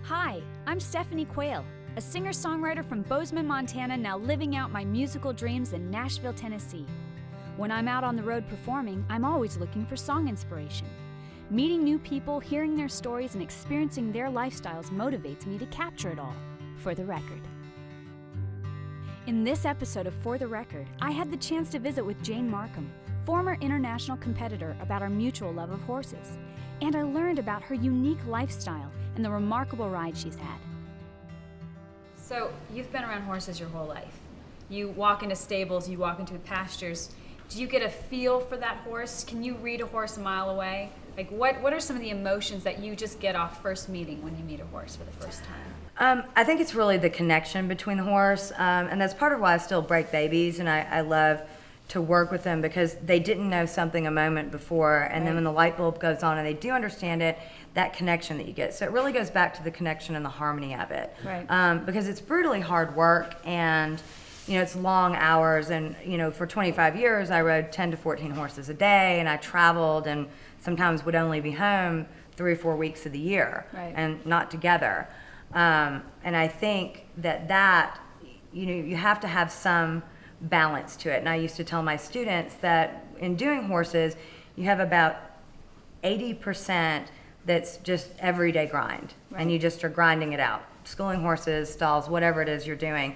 Hi, I'm Stephanie Quayle, a singer-songwriter from Bozeman, Montana, now living out my musical dreams in Nashville, Tennessee. When I'm out on the road performing, I'm always looking for song inspiration. Meeting new people, hearing their stories, and experiencing their lifestyles motivates me to capture it all, for the record. In this episode of For the Record, I had the chance to visit with Jane Markham, former international competitor, about our mutual love of horses. And I learned about her unique lifestyle and the remarkable ride she's had. So, you've been around horses your whole life. You walk into stables, you walk into pastures. Do you get a feel for that horse? Can you read a horse a mile away? Like, what are some of the emotions that you just get off first meeting when you meet a horse for the first time? I think it's really the connection between the horse, and that's part of why I still break babies, and I love to work with them because they didn't know something a moment before, and then when the light bulb goes on and they do understand it, that connection that you get. So it really goes back to the connection and the harmony of it. Right. Because it's brutally hard work, and it's long hours, and for 25 years I rode 10 to 14 horses a day, and I traveled and sometimes would only be home 3 or 4 weeks of the year, and not together. And I think that you have to have some balance to it. And I used to tell my students that in doing horses, you have about 80% that's just everyday grind, and you just are grinding it out, schooling horses, stalls, whatever it is you're doing.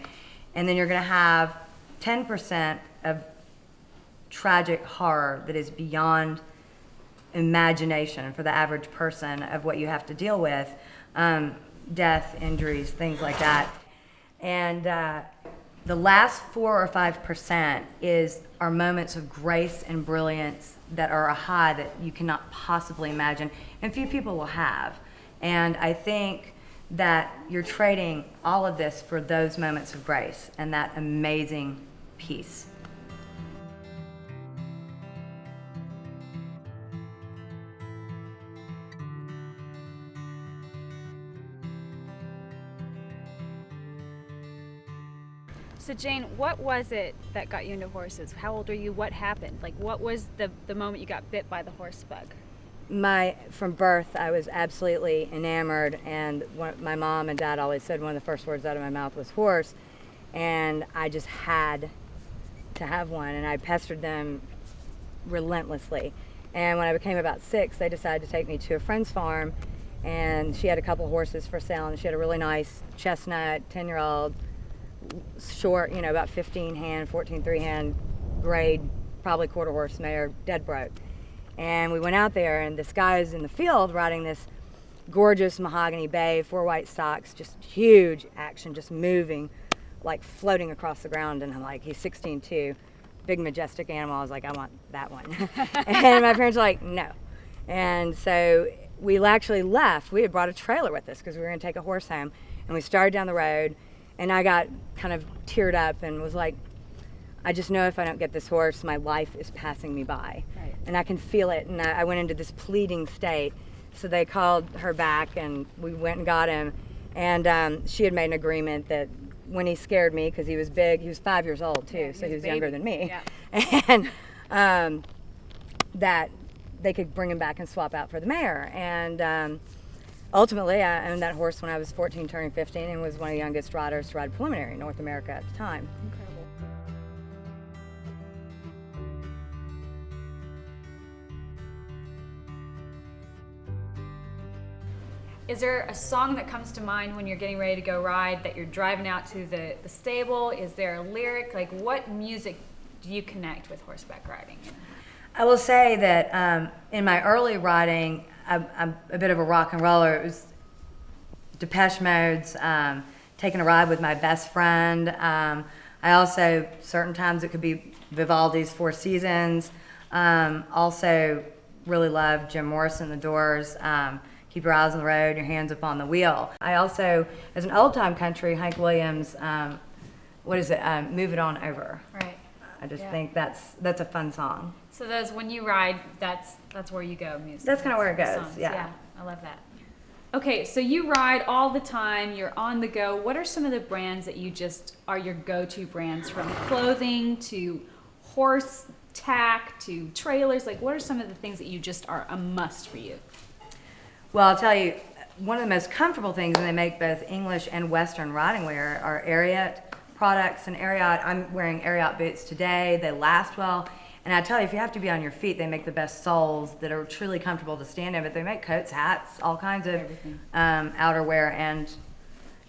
And then you're going to have 10% of tragic horror that is beyond imagination for the average person of what you have to deal with, death, injuries, things like that. And the last 4 or 5% are moments of grace and brilliance that are a high that you cannot possibly imagine, and few people will have. And I think that you're trading all of this for those moments of grace and that amazing peace. So Jane, what was it that got you into horses? How old are you? What happened? Like, what was the moment you got bit by the horse bug? From birth, I was absolutely enamored, and my mom and dad always said one of the first words out of my mouth was horse, and I just had to have one, and I pestered them relentlessly. And when I became about 6, they decided to take me to a friend's farm, and she had a couple horses for sale, and she had a really nice chestnut, 10-year-old, short, about 15 hand, 14 3-hand, grade, probably quarter horse mare, dead broke. And we went out there, and this guy is in the field riding this gorgeous mahogany bay, 4 white stocks, just huge action, just moving, like floating across the ground. And I'm like, he's 16'2", big majestic animal. I was like, I want that one. And my parents were like, no. And so we actually left. We had brought a trailer with us because we were going to take a horse home, and we started down the road. And I got kind of teared up and was like, I just know if I don't get this horse, my life is passing me by. Right. And I can feel it. And I went into this pleading state. So they called her back, and we went and got him. And she had made an agreement that when he scared me, because he was big, he was 5 years old too, so he was younger than me. Yeah. And that they could bring him back and swap out for the mare. And ultimately, I owned that horse when I was 14, turning 15, and was one of the youngest riders to ride preliminary in North America at the time. Incredible. Is there a song that comes to mind when you're getting ready to go ride, that you're driving out to the stable? Is there a lyric? Like, what music do you connect with horseback riding? I will say that in my early riding, I'm a bit of a rock and roller. It was Depeche Mode's Taking a Ride with My Best Friend. I also, certain times it could be Vivaldi's Four Seasons. Also really love Jim Morrison, The Doors. Keep Your Eyes on the Road, Your Hands Up on the Wheel. I also, as an old-time country, Hank Williams, Move It On Over. Right. I just think that's a fun song. So when you ride, that's where you go, music. That's kind of where it goes, songs. yeah. I love that. Okay, so you ride all the time, you're on the go. What are some of the brands that you just are your go-to brands, from clothing to horse tack to trailers? Like, what are some of the things that you just are a must for you? Well, I'll tell you, one of the most comfortable things, and they make both English and Western riding wear, are Ariat products. And Ariat, I'm wearing Ariat boots today. They last well. And I tell you, if you have to be on your feet, they make the best soles that are truly comfortable to stand in. But they make coats, hats, all kinds of outerwear and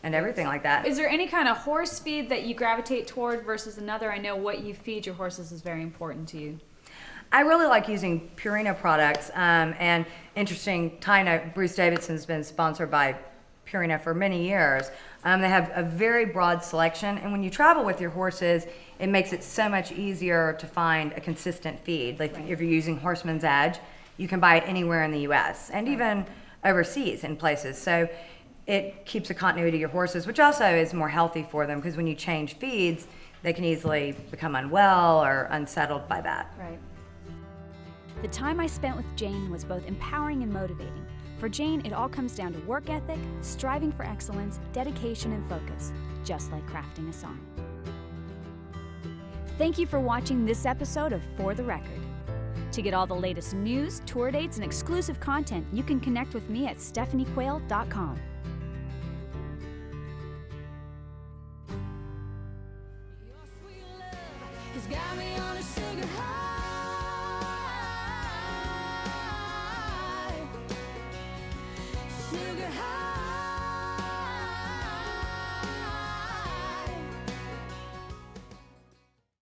everything like that. Is there any kind of horse feed that you gravitate toward versus another? I know what you feed your horses is very important to you. I really like using Purina products. And interesting, Bruce Davidson's been sponsored by Purina for many years. They have a very broad selection, and when you travel with your horses, it makes it so much easier to find a consistent feed. Like if you're using Horseman's Edge, you can buy it anywhere in the U.S. and even overseas in places. So it keeps a continuity of your horses, which also is more healthy for them, because when you change feeds, they can easily become unwell or unsettled by that. Right. The time I spent with Jane was both empowering and motivating. For Jane, it all comes down to work ethic, striving for excellence, dedication, and focus, just like crafting a song. Thank you for watching this episode of For the Record. To get all the latest news, tour dates, and exclusive content, you can connect with me at stephaniequayle.com. Got me on a sugar high.